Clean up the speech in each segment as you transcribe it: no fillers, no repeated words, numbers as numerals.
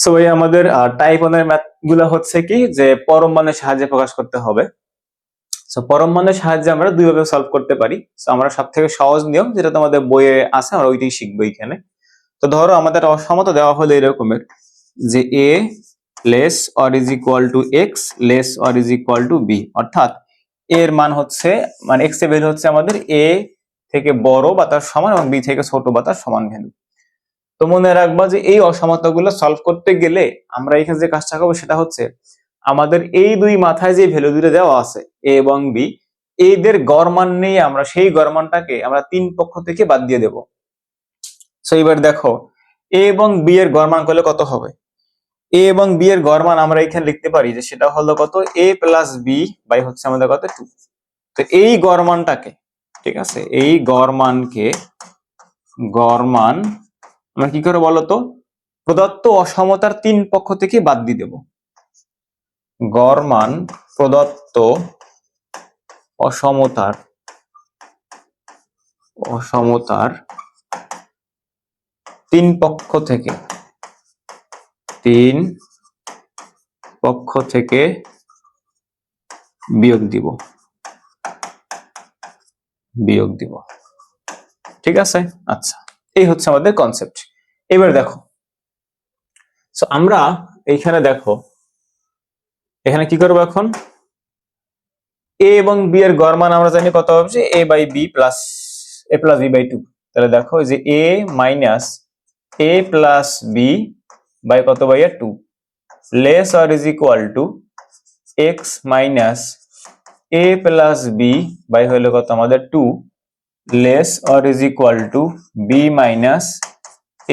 So এই আমাদের type 1 এর ম্যাথ গুলো হচ্ছে কি যে পরম মানের সাহায্যে প্রকাশ করতে হবে। সো পরম মানের সাহায্যে আমরা দুইভাবে সলভ করতে পারি। সো আমরা সবথেকে সহজ নিয়ম যেটা তোমাদের বইয়ে আছে আমরা ওইটাই শিখবো এখানে। তো ধরো আমাদের অসমতা দেওয়া হলো এরকমের যে a less or is equal to x less or is equal to b, অর্থাৎ a এর মান হচ্ছে মানে x এর ভ্যালু হচ্ছে আমাদের a থেকে বড় বা তার সমান এবং b থেকে ছোট বা তার সমান ভ্যালু। তো মনে রাখবা যে এই অসমতাগুলো সলভ করতে গেলে আমরা এখানে যে কাজটা করবো সেটা হচ্ছে আমাদের এই দুই মাথায় যে ভ্যালু দুটো দেওয়া আছে a এবং b, এদের গড় মান নিয়ে আমরা সেই গড় মানটাকে আমরা তিন পক্ষ থেকে বাদ দিয়ে দেব। সো এবার দেখো a এবং b এর গড় মান করলে কত হবে। a এবং b এর গড় মান আমরা এখানে লিখতে পারি যে সেটা হলো কত a প্লাস b বাই হচ্ছে আমাদের কত 2। তো এই গড় মানটাকে, ঠিক আছে, এই গড় মান আমরা কি করে বলতো প্রদত্ত অসমতার তিন পক্ষ থেকে বাদ দিয়ে দেব। গড় মান প্রদত্ত অসমতার তিন পক্ষ থেকে বিয়োগ দিব। ঠিক আছে, আচ্ছা, এই হচ্ছে আমাদের কনসেপ্ট। এবার দেখো, সো আমরা এইখানে দেখো এখানে কি করবো এখন, a এবং b এর গড় মান আমরা জানি কত হবে, যে a by b plus a plus b by 2। তাহলে দেখো যে a minus a plus b by কত by 2 less or is equal to x minus a plus b by হলো কত আমাদের 2 less or is equal to b minus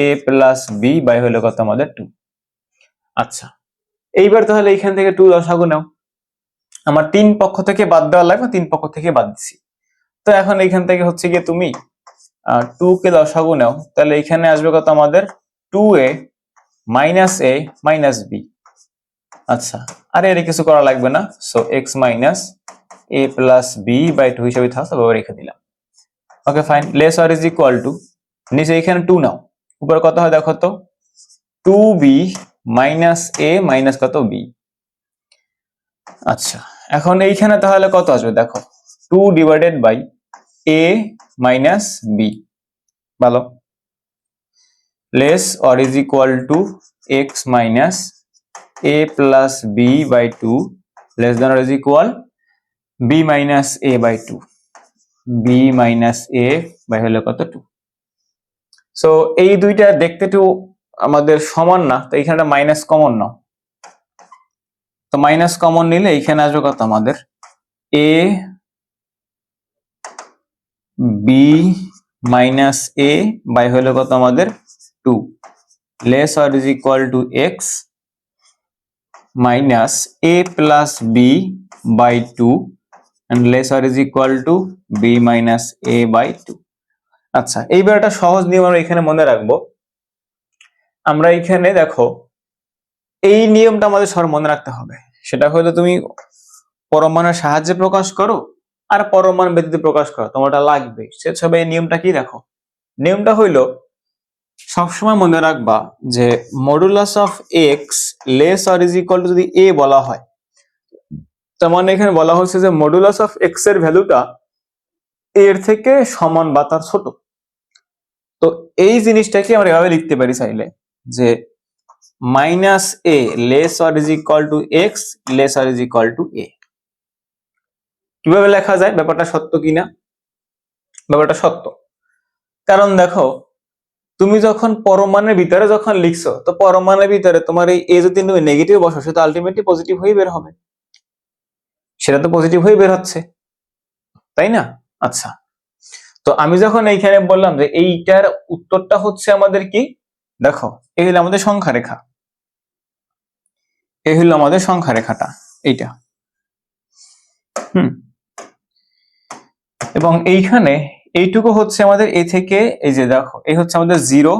a plus b by হলো কত আমাদের 2। আচ্ছা, এইবার তাহলে এইখান থেকে 2 লসাগু নাও। আমার তিন পক্ষ থেকে বাদ দেওয়া লাগবে, তিন পক্ষ থেকে বাদ দিছি। তো এখন এইখান থেকে হচ্ছে গিয়ে তুমি 2 কে লসাগু নাও, তাহলে এখানে আসবে কত আমাদের 2a minus a minus b। আচ্ছা, আর এর কিছু করা লাগবে না। So x minus a plus b by 2 হিসেবে থাকছে, তবে রেখে দিলাম। Okay fine, less or is equal to নিচে এখানে 2 নাও, উপরে কত হয় দেখো তো 2b মাইনাস a মাইনাস কত b। আচ্ছা, এখন এইখানে তাহলে কত আসবে দেখো 2 divided by a minus b, ভালো, less or is equal to x minus a plus b by 2 less then or is equal b minus a by 2, b minus a by হলো কত 2। সো এই দুইটা দেখতে একটু আমাদের সমান না, তো এখানে মাইনাস কমন নাও। তো মাইনাস কমন নিলে এখানে আসবে কত আমাদের a b minus a by হলো কত আমাদের 2 less or is equal to x minus a plus b by 2 and less or is equal to b minus a by 2। আচ্ছা, এইবার একটা সহজ নিয়ম আমরা এখানে মনে রাখবো। আমরা এখানে দেখো এই নিয়মটা আমাদের সবার মনে রাখতে হবে, সেটা হলো তুমি পরমাণুর সাহায্যে প্রকাশ করো আর পরমাণু ব্যতীত প্রকাশ করো, তোমারটা লাগবে। সেসব এই নিয়মটা কি দেখো, নিয়মটা হইলো সবসময় মনে রাখবা যে modulus of x less or is equal two যদি a বলা হয়, তার মানে এখানে বলা হচ্ছে যে মডুলাস অফ এক্স এর ভ্যালুটা এর থেকে সমান বা তার ছোট। তো এই জিনিসটাকে আমরা এভাবে লিখতে পারি চাইলে যে minus A less or is equal to x less or is equal to A. কিভাবে লেখা যায়, ব্যাপারটা সত্য কিনা? ব্যাপারটা সত্য, কারণ দেখো তুমি যখন পরমাণুর ভিতরে যখন লিখছো, তো পরমাণুর ভিতরে তোমার এই এ যদি তুমি নেগেটিভ বসো, সেটা আলটিমেটলি পজিটিভ হয়ে বের হবে, সেটা তো পজিটিভ হয়ে বের হচ্ছে, তাই না? আচ্ছা, তো আমি যখন এইখানে বললাম যে এইটার উত্তরটা হচ্ছে আমাদের কি, দেখো এই হলো আমাদের সংখ্যা রেখা, এই হলো আমাদের সংখ্যা রেখাটা এইটা, এবং এইখানে এইটুকু হচ্ছে আমাদের এ থেকে, এই যে দেখো এই হচ্ছে আমাদের 0,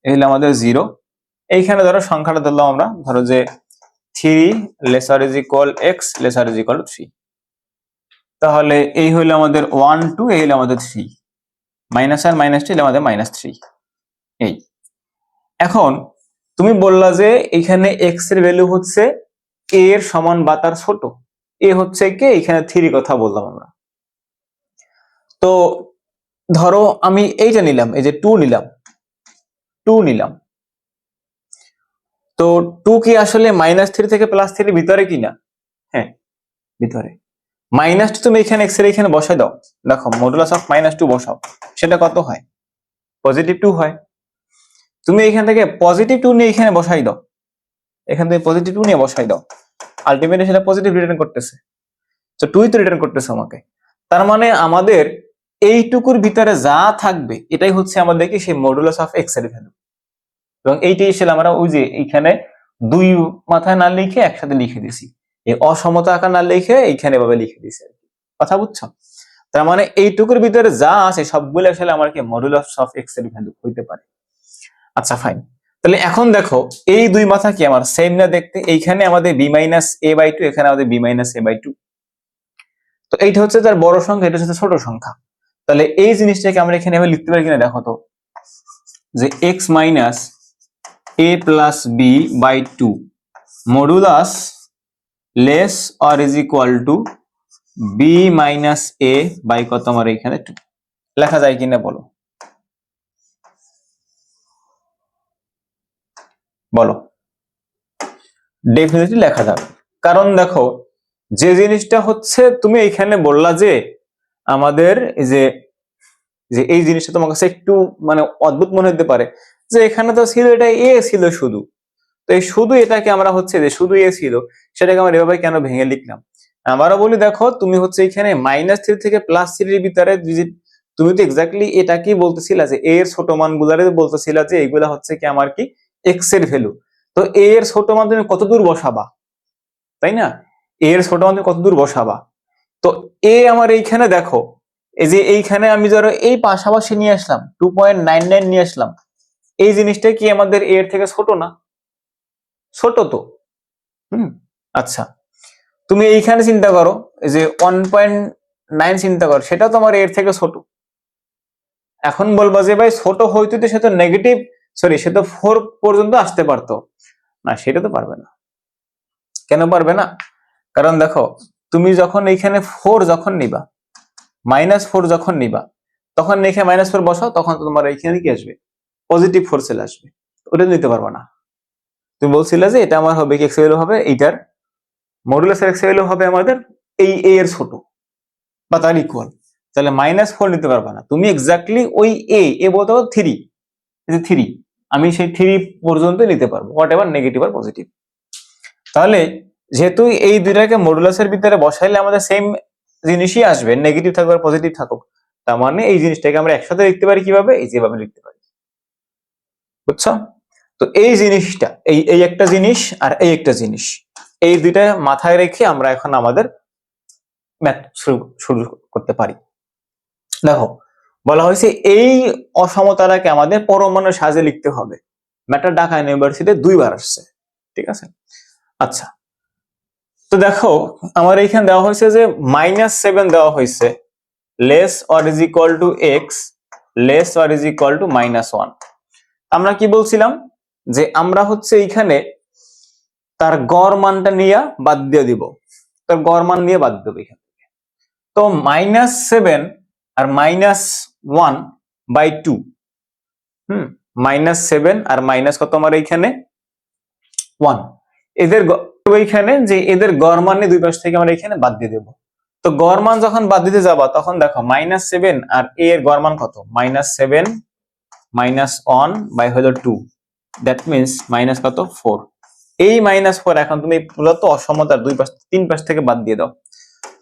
এই হলো আমাদের 0। এইখানে ধরো সংখ্যাটা ধরলাম আমরা, ধরো যে 3 lesser is equal x lesser is equal 3, তাহলে এই হলো আমাদের 1 2, এই হলো আমাদের 3, মাইনাস আর মাইনাস 2 আমাদের -3। এই এখন তুমি বললা যে এখানে এক্স এর ভ্যালু হচ্ছে এ এর সমান বা তার ছোট, এ হচ্ছে কে, এখানে 3 কথা বললাম আমরা। তো ধরো আমি এইটা নিলাম, এই যে 2 নিলাম, 2 নিলাম। তো 2 কি আসলে -3 থেকে +3 ভিতরে কিনা? হ্যাঁ ভিতরে। -2 তুমি এখানে এক্স এর এখানে বসাই দাও, দেখো মডুলাস অফ -2 বসাও, সেটা কত হয়? +2 হয়। তুমি এখান থেকে +2 নিয়ে এখানে বসাই দাও, এখান থেকে +2 নিয়ে বসাই দাও, আলটিমেটলি সেটা পজিটিভ রিটার্ন করতেছে। তো 2 তো রিটার্ন করতেছে আমাকে। তার মানে আমাদের এইটুকুর ভিতরে যা থাকবে এটাই হচ্ছে আমাদের কি সেই মডুলাস অফ এক্স এর ভ্যালু। এবং এইটাই এসে আমরা ওই যে এইখানে 2 মাথায় না লিখে একসাথে লিখে দিছি, এই অসমতা আকার না লিখে এইখানে এভাবে লিখে দিছি। কথা বুঝছো? তার মানে এইটুকুর ভিতরে যা আছে সবগুলো আসলে আমার কি মডুলাস অফ এক্স এর ভ্যালু হইতে পারে। আচ্ছা ফাইন, তাহলে এখন দেখো এই দুই মাথা কি আমার সেম না দেখতে? এইখানে আমাদের b-a/2, এখানে আমাদের b-a/2। তো এইটা হচ্ছে তার বড় সংখ্যা, এটা হচ্ছে ছোট সংখ্যা। তাহলে এই জিনিসটাকে আমরা এখানে এভাবে লিখতে পারি কিনা দেখো তো, যে x - a+b/2 modulus less or is equal to b-a by কত আমার এখানে 2 লেখা যায় কিনা বলো, বলো। ডেফিনেটলি লেখা যাবে, কারণ দেখো যে জিনিসটা হচ্ছে তুমি এইখানে বললা যে আমাদের এই যে এই জিনিসটা তোমার কাছে একটু মানে অদ্ভুত মনে হতে পারে, যে এখানে তো ছিল এটা এ ছিল শুধু, তো এই শুধু এটাকে আমরা হচ্ছে যে শুধু এ ছিল সেটাকে আমরা এভাবে কেন ভেঙে লিখলাম? আবারও বলি, দেখো তুমি হচ্ছে এখানে -3 থেকে +3 এর ভিতরে তুমি তো এক্স্যাক্টলি এটা কি বলতেছিলা যে এ এর ছোট মান গুলারে বলতেছিলা যে এইগুলা হচ্ছে কি আমার কি এক্স এর ভ্যালু। তো এ এর ছোট মান তুমি কত দূর বসাবা, তাই না? এ এর ছোট মান তুমি কত দূর বসাবা? তো এ আমার এইখানে দেখো, এই যে এইখানে আমি ধরো এই পাশাপাশি নিয়ে আসলাম 2.99 নিয়ে আসলাম, এই জিনিসটা কি আমাদের এর থেকে ছোট না? ছোট তো। আচ্ছা তুমি এইখানে চিন্তা করো, এই যে 1.9 চিন্তা করো, সেটাও তোমার এর থেকে ছোট। এখন বলবা যে ভাই ছোট হইতে তো সে তো নেগেটিভ, সরি সে তো 4 পর্যন্ত আসতে পারতো না, সেটা তো পারবে না। কেন পারবে না? কারণ দেখো তুমি যখন এইখানে 4 যখন নিবা, -4 যখন নিবা, তখন এখানে -4 বসাও, তখন তোমার এইখানে কি আসবে? +4 চলে আসবে, ওটা নিতে পারবে না। তুমি বলছিলে যে এটা আমার হবে কি এক্স ভ্যালু হবে, এইটার মডুলাস এক্স ভ্যালু হবে আমাদের এই এ এর ছোট বা তার ইকুয়াল, তাহলে -4 নিতে পারবে না তুমি। এক্স্যাক্টলি ওই এ বলতে পারো 3, এই যে 3, আমি সেই 3 পর্যন্ত নিতে পারবো, হোয়াট এভার নেগেটিভ আর পজিটিভ। তাহলে যেহেতু এই দুইটাকে মডুলাসের ভিতরে বসাইলে আমাদের সেম জিনিসই আসবে, নেগেটিভ থাকুক আর পজিটিভ থাকুক, তার মানে এই জিনিসটাকে আমরা একসাথে লিখতে পারি কিভাবে, এই যেভাবে লিখতে পারি। বুঝছো? তো এই জিনিসটা এই একটা জিনিস আর এই একটা জিনিস, এই দুইটা মাথায় রেখে আমরা এখন আমাদের ম্যাথ শুরু করতে পারি। দেখো বলা হয়েছে এই অসমতাটাকে আমাদের পরমাণু সাজে লিখতে হবে। ম্যাথটা ঢাকা ইউনিভার্সিটি 2 বার আসছে, ঠিক আছে? আচ্ছা তো দেখো আমার এইখানে দেওয়া হয়েছে যে -7 দেওয়া হয়েছে, less or is equal to x less or is equal two -1। আমরা কি বলছিলাম যে আমরা হচ্ছে এইখানে তার গড় মানটা নিয়ে বাদ দিয়ে দিব, তার গড় মান নিয়ে বাদ দেবো এখান থেকে। তো -7 আর -1/2, -7 আর মাইনাস কত আমার এইখানে 1, এদের ওইখানে যে এদের গড় মান দুই পাশ থেকে আমরা এখানে বাদ দিয়ে দেব। তো গড় মান যখন বাদ দিতে যাবা তখন দেখো -7 আর a এর গড় মান কত, -7 -1 বাই হলো 2, দ্যাট মিন্স মাইনাস কত 4। এই -4 এখন তুমি মূলত অসমতার দুই পাশ 3 পাশ থেকে বাদ দিয়ে দাও,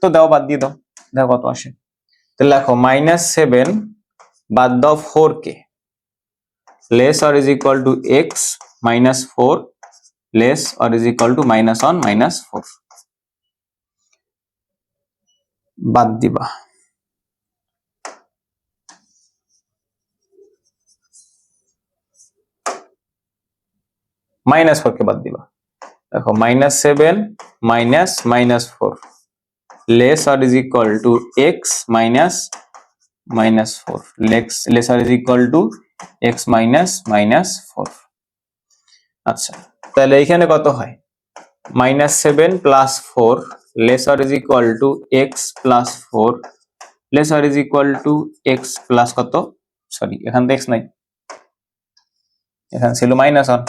তো দাও বাদ দিয়ে দাও, দেখো কত আসে। তো লেখো -7 বাদ দাও 4 কে, less or is equal to x -4 less or is equal to -1 -4 বাদ দিবা। -4 কে বাদ দিবা, দেখো -7 -4 less or is equal to x -4 less or is equal to x -4। আচ্ছা, তাহলে এইখানে কত হয়, -7 + 4 lesser is equal to x plus 4 lesser is equal to x plus কত, সরি এখানে তো এক্স নাই, এখানে ছিল -1,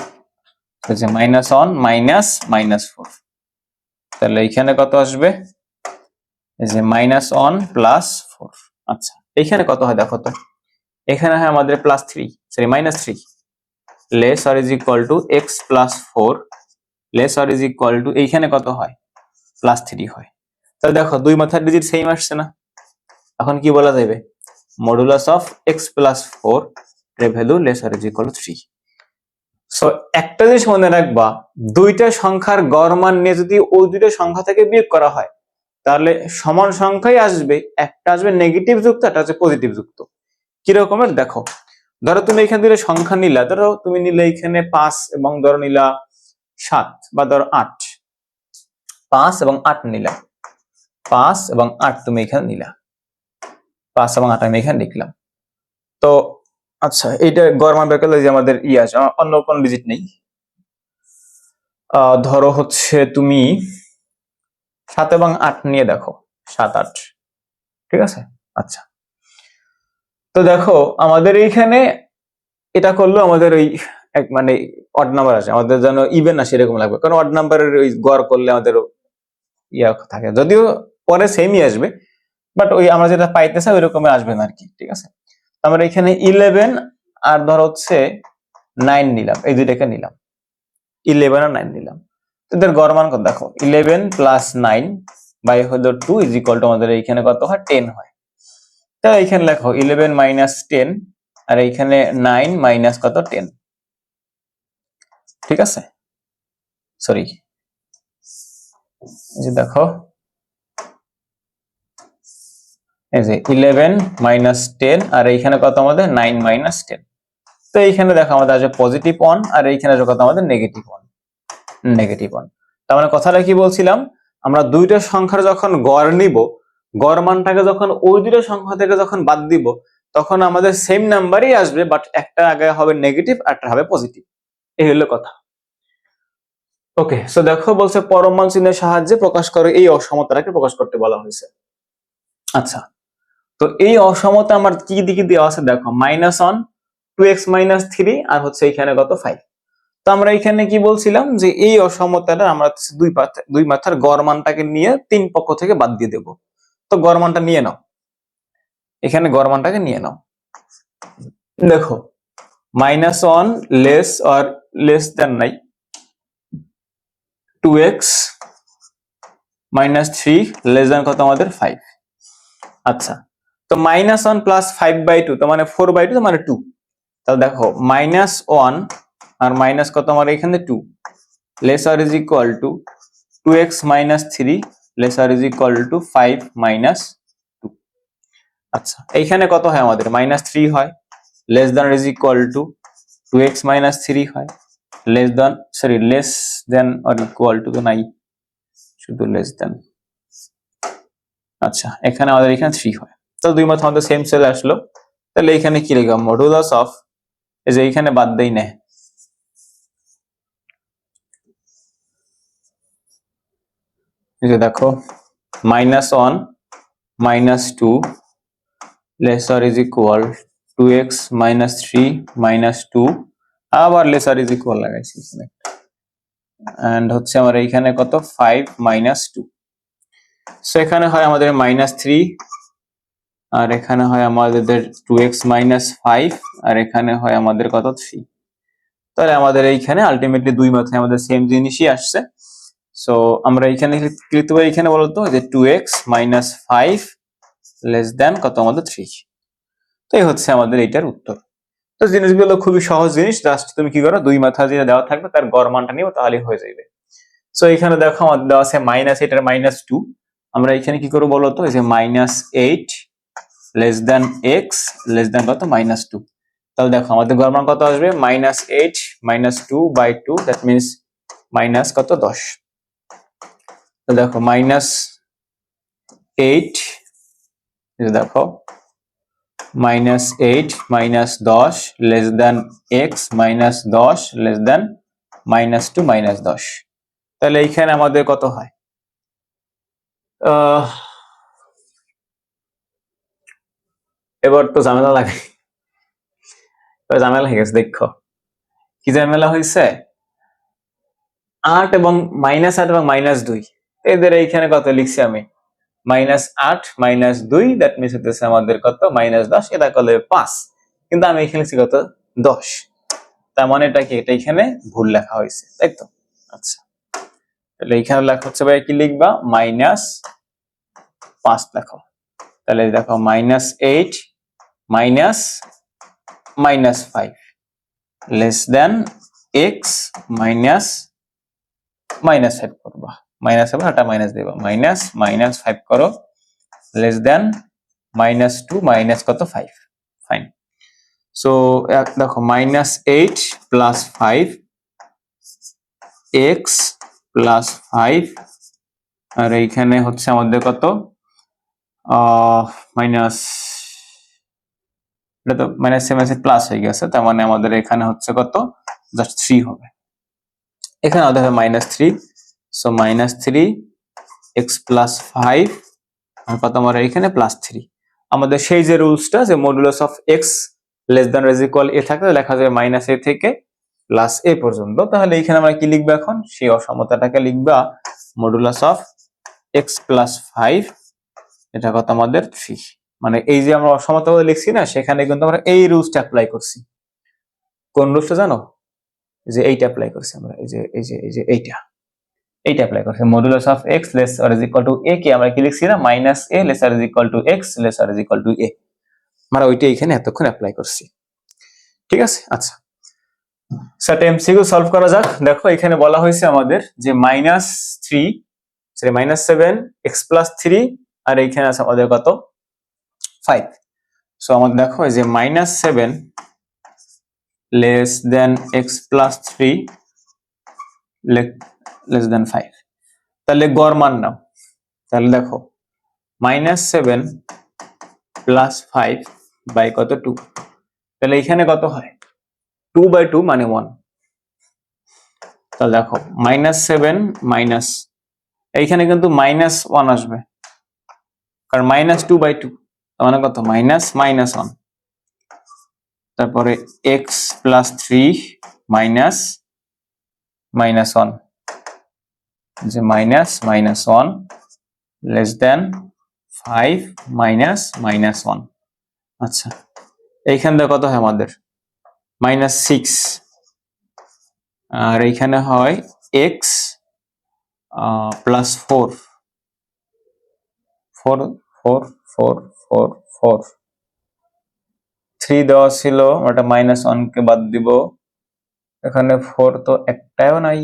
হচ্ছে -1 -4, তাহলে এইখানে কত আসবে, এই যে -1 + 4। আচ্ছা, এইখানে কত হয় দেখো তো, এখানে হয় আমাদের +3, sorry -3 less or is equal to x plus 4 less or is equal two, এইখানে কত হয়, +3 হয়। তাহলে দেখো দুই মাথার ডিজিট সেম আসছে না, এখন কি বলা যাবে, মডুলাস অফ এক্স প্লাস 4 এর value less or is equal two 3। So একটা জিনিস মনে রাখবা, দুইটা সংখ্যার গড় মান নিয়ে যদি ওই দুইটা সংখ্যা থেকে বিয়োগ করা হয় তাহলে সমান সংখ্যাই আসবে, একটা আসবে নেগেটিভ যুক্ত, একটা আসবে পজিটিভ যুক্ত। কি রকমের দেখো, ধরো তুমি এখানে দুটো সংখ্যা নিলা, ধরো তুমি নিলে এখানে 5 এবং ধরো নিলা 7 বা ধরো 8, 5 এবং 8 নিলা, 5 এবং 8 তুমি এখানে নিলা, 5 এবং 8 আমি এখানে লিখলাম। তো আচ্ছা, এইটা গড় মান বের করলে যে আমাদের আছে, অন্য কোন ডিজিট নেই, ধরো হচ্ছে তুমি 7 এবং 8 নিয়ে দেখো, 7 8, ঠিক আছে। আচ্ছা, তো দেখো আমাদের এইখানে এটা করলেও আমাদের ওই এক মানে অড নাম্বার আসে, আমাদের যেন ইভেন আসে এরকম লাগবে, কারণ অড নাম্বারের ওই গড় করলে আমাদের ইয়া থাকে, যদিও পরে সেমই আসবে, বাট ওই আমরা যেটা পাইতে চাই ওই রকমের আসবে না আর কি, ঠিক আছে। আমরা এখানে 11 আর ধর হচ্ছে 9 নিলাম, এই দুইটাকে নিলাম, 11 আর 9 নিলাম, এদের গড় মান কত দেখো, 11 + 9 বাই হলো 2 ইজ ইকুয়াল টু আমাদের এইখানে কত হয়, 10 হয়। তাহলে এইখানে লেখো 11 - 10 আর এইখানে 9 মাইনাস কত 10, ঠিক আছে। সরি, এই যে দেখো, এই যে 11 - 10 আর এইখানে কত আমাদের 9 - 10। তো এইখানে দেখো আমাদের আছে পজিটিভ 1 আর এইখানে আছে কত আমাদের নেগেটিভ 1। তার মানে কথাটা কি বলছিলাম, আমরা দুইটা সংখ্যার যখন গড় নিব, গড় মানটাকে যখন ওই দুইটা সংখ্যা থেকে যখন বাদ দিব তখন আমাদের সেম নাম্বারই আসবে, বাট একটা আগে হবে নেগেটিভ আর একটা হবে পজিটিভ, এই হলো কথা। ওকে, সো দেখো বলছে পরম মান চিহ্নের সাহায্যে প্রকাশ করে এই অসমতাটাকে প্রকাশ করতে বলা হয়েছে। আচ্ছা, তো এই অসমতা আমার কি দিকে দেওয়া আছে দেখো, -1 2x - 3 আর হচ্ছে এখানে কত 5। তো আমরা এখানে কি বলছিলাম যে এই অসমতাটা আমরা দুই মাথার গড় মানটাকে নিয়ে তিন পক্ষ থেকে বাদ দিয়ে দেব। তো গড় মানটা নিয়ে নাও, এখানে গড় মানটাকে নিয়ে নাও, দেখো -1 লেস অর লেস দেন নাই 2x - 3 লেস দেন কত আমাদের 5। আচ্ছা, তো -1 + 5/2 তো মানে 4/2 তো মানে 2। তাহলে দেখো -1 আর মাইনাস কত আমার এখানে 2 less or is equal two 2x - 3 less or is equal two 5 - 2। আচ্ছা, এইখানে কত হয় আমাদের -3 হয়, less than is equal two 2x - 3 হয়, less than sorry less than or equal to তো নাই, শুধু লেস দ্যান। আচ্ছা, এখানে আমাদের এখানে 3 হয়, তো দুই মাথা আমাদের সেম চলে আসলো। তাহলে এখানে কি লিখলাম, মডুলাস অফ, এই যে এইখানে বাদ দেই না, এই যে দেখো -1 - 2 লেসার ইজ ইকুয়াল 2x - 3 - 2 আবার লেসার ইজ ইকুয়াল লাগাইছি এখানে, এন্ড হচ্ছে আমার এইখানে কত 5 - 2। সো এখানে হয় আমাদের -3 আর এখানে হয় আমাদের 2x - 5 আর এখানে হয় আমাদের কত 3। তাহলে আমাদের এইখানে আলটিমেটলি দুই মাথায় আমাদের সেম জিনিসই আসছে। সো আমরা এইখানে কি লিখতে পারি, এখানে বলতো যে 2x - 5 লেস দেন কত আমাদের 3। তো এই হচ্ছে আমাদের এইটার উত্তর। তো জিনিসগুলো খুবই সহজ জিনিস, জাস্ট তুমি কি করো, দুই মাথা যেটা দেওয়া থাকবে তার গড় মানটা নিও তাহলেই হয়ে যাবে। সো এখানে দেখো আমাদের দেওয়া আছে -8 আর -2, আমরা এখানে কি করবো বলতো, এই যে -8 less than x less than কত -2। তাহলে দেখো আমাদের গড় মান কত আসবে, -8 - 2/2 দ্যাট মিন্স মাইনাস কত 10। তো দেখো -8, দেখো -8 - 10 less than x - 10 less than -2 -10। তাহলে এইখানে আমাদের কত হয়? এবার তো ঝামেলা লাগে, ঝামেলা হয়ে গেছে। দেখো কি ঝামেলা হয়েছে, 8 এবং -8 এবং -2 এদের এইখানে কত লিখছি আমি, -8 -2, দ্যাট মিনস হতেছে আমাদের কত -10, এটা করলে 5, কিন্তু আমি এখানে লিখছি কত 10। তার মানে এটা কি, এটা এখানে ভুল লেখা হয়েছে, তাই তো? আচ্ছা, তাহলে এখানে লেখা হচ্ছে ভাই কি লিখবা, -5 লেখো। তাহলে দেখো -8 -5 লেস দেন x -5 করবা, মাইনাস হবে এটা মাইনাস দেবা, -5 করো লেস দেন -2 মাইনাস কত 5। ফাইন। সো দেখো -8 + 5 x + 5, আর এইখানে হচ্ছে আমাদের কত মাইনাস, এটা তো -7 প্লাস হয়ে গেছে, তার মানে আমাদের এখানে হচ্ছে কত জাস্ট 3 হবে। এখানে আমাদের হবে -3, সো -3 x + 5 আর কত আমার এখানে +3। আমাদের সেই যে রুলসটা, যে modulus of x less than or equal a থাকলে লেখা যাবে -a থেকে +a পর্যন্ত। তাহলে এখানে আমরা কি লিখবো এখন, সেই অসমতাটাকে লিখবা মডুলাস অফ x + 5, এটা কত আমাদের 3। মানে এই যে আমরা অসমতা লিখছি না, সেখানে কিন্তু আমরা এই রুলসটা অ্যাপ্লাই করছি। কোন রুলসটা জানো? যে এইটা অ্যাপ্লাই করছি আমরা, এই যে এইটা অ্যাপ্লাই করছি। Modulus of x less or equal to a কে আমরা কি লিখছি না, -a less or equal to x less or equal to a, আমরা ওইটা এখানে এতক্ষণ অ্যাপ্লাই করছি। ঠিক আছে, আচ্ছা সেটা এমসিকিউ সলভ করা যাক। দেখো এখানে বলা হয়েছে আমাদের যে -7 x + 3, আর এইখানে আছে আমাদের কত 5। সো আমাদের দেখো এই যে -7 less than x + 3 less than 5, তাহলে গড় মান নাও। তাহলে দেখো -7 + 5 বাই কত 2, তাহলে এখানে কত হয় 2/2 মানে 1। তাহলে দেখো -7 মাইনাস, এইখানে কিন্তু -1 আসবে, কারণ -2/2 তার মানে কত -1। তারপরে x + 3 মাইনাস -1, যে -1 লেস দেন 5 -1। আচ্ছা, এইখান থেকে কত হয় আমাদের -6, আর এইখানে হয় x + 4 4 4 4 4 4 3 দেওয়া ছিল, ওটা -1 কে বাদ দিব, এখানে 4 তো একটাও নাই।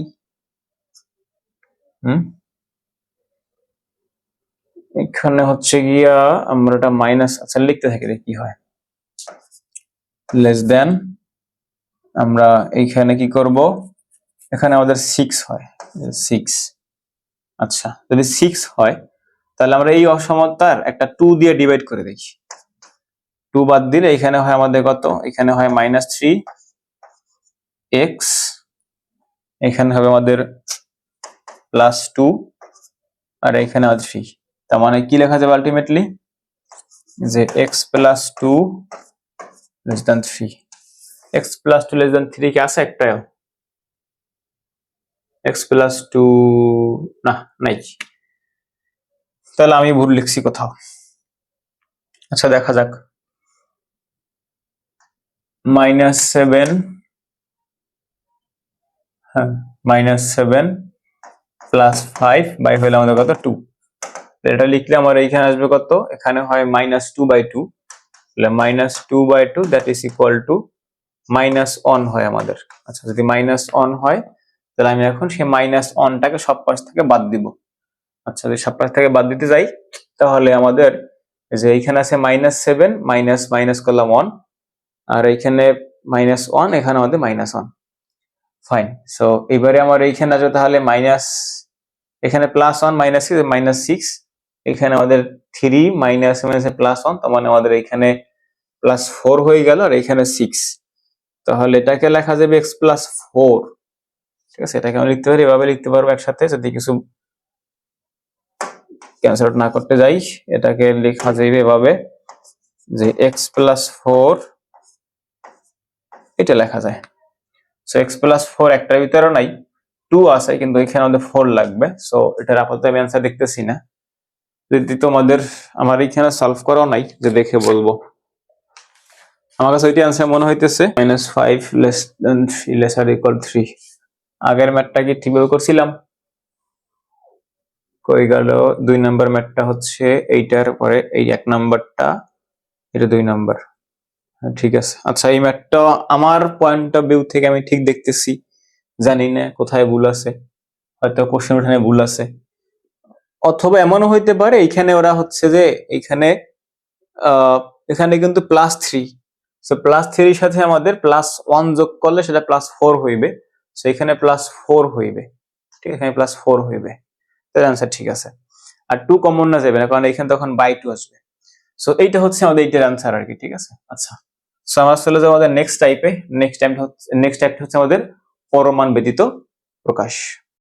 এখানে হচ্ছে গিয়া আমরা এটা মাইনাস, আচ্ছা লিখতে থাকি কি হয়, লেস দেন, আমরা এইখানে কি করব, এখানে আমাদের 6 হয় 6। আচ্ছা, যদি 6 হয় তাহলে আমরা এই অসমতার একটা 2 দিয়ে ডিভাইড করে দিই। 2 বাদ দিলে এখানে হয় আমাদের কত, এখানে হয় -3x, এখানে হবে আমাদের +2, আর এখানে আছে 3। তার মানে কি লেখা যাবে আলটিমেটলি, যে x + 2 লেস দেন 3। x + 2 লেস দেন 3 কি আছে একটাও? x + 2 না, নাই। তাহলে আমি ভুল লিখছি কোথাও। আচ্ছা দেখা যাক, -7, হ্যাঁ -7 + 5 বাই হইলে আমাদের কত 2। এটা লিখলে আমার এইখানে আসবে কত, এখানে হয় -2/2, তাহলে -2/2 দ্যাট ইজ ইকুয়াল টু -1 হয় আমাদের। আচ্ছা, যদি -1 হয় তাহলে আমি এখন সেই -1টাকে সব পাশ থেকে বাদ দিব। আচ্ছা, যদি সব পাশ থেকে বাদ দিতে যাই তাহলে আমাদের যে এইখানে আছে -7 মাইনাস করলাম 1, আর এইখানে -1, এখানে আমাদের -1। ফাইন। সো এবারে আমার এইখানে আসবে তাহলে এখানে +1 -6, এখানে আমাদের 3 -1 তার মানে আমাদের এখানে +4 হয়ে গেল, আর এখানে 6, তাহলে এটাকে লেখা যাবে x + 4 ঠিক আছে, এটাকে আমি লিখতে পারি, এভাবে লিখতে পারবো একসাথে যদি কিছু ক্যান্সেল না করতে যাই। এটাকে লেখা যাবে এভাবে যে x+4, এটা লেখা যায়। সো x+4 একটার ভিতরে নাই, 2 আছে, কিন্তু এখানে আমাদের 4 লাগবে। সো এটার আপাতত আমি অ্যান্সার দেখতেছি না, যদি তোমাদের আমার এখানে সলভ করাও নাই যে দেখে বলবো। আমার কাছে ওইটি অ্যান্সার মনে হইতেছে -5 <3 আগের ম্যাথটা কি ঠিকভাবে করছিলাম? কই গেল 2 নাম্বার ম্যাথটা হচ্ছে এইটার পরে এই 1 নাম্বারটা, এটা 2 নাম্বার। ঠিক আছে, আচ্ছা এই ম্যাথটা আমার পয়েন্ট অফ ভিউ থেকে আমি ঠিক দেখতেছি, জানি না কোথায় ভুল আছে, হয়তো কোশ্চেন উঠানে ভুল আছে, অথবা এমনও হইতে পারে এখানে ওরা হচ্ছে যে এখানে কিন্তু +3, সো +3 সাথে আমাদের +1 যোগ করলে সেটা +4 হইবে, সো এখানে +4 হইবে, ঠিক আছে, এখানে +4 হইবে, তার অ্যান্সার ঠিক আছে। আর 2 কমন না যাবে না, কারণ এখানে তখন /2 আসবে। সো এইটা হচ্ছে আমাদের এইটার অ্যান্সার আর কি, ঠিক আছে। আচ্ছা, সো আমরা চলে যাবো আমাদের নেক্সট টাইপে। নেক্সট টাইপটা হচ্ছে আমাদের পরমাণ ব্যতীত প্রকাশ।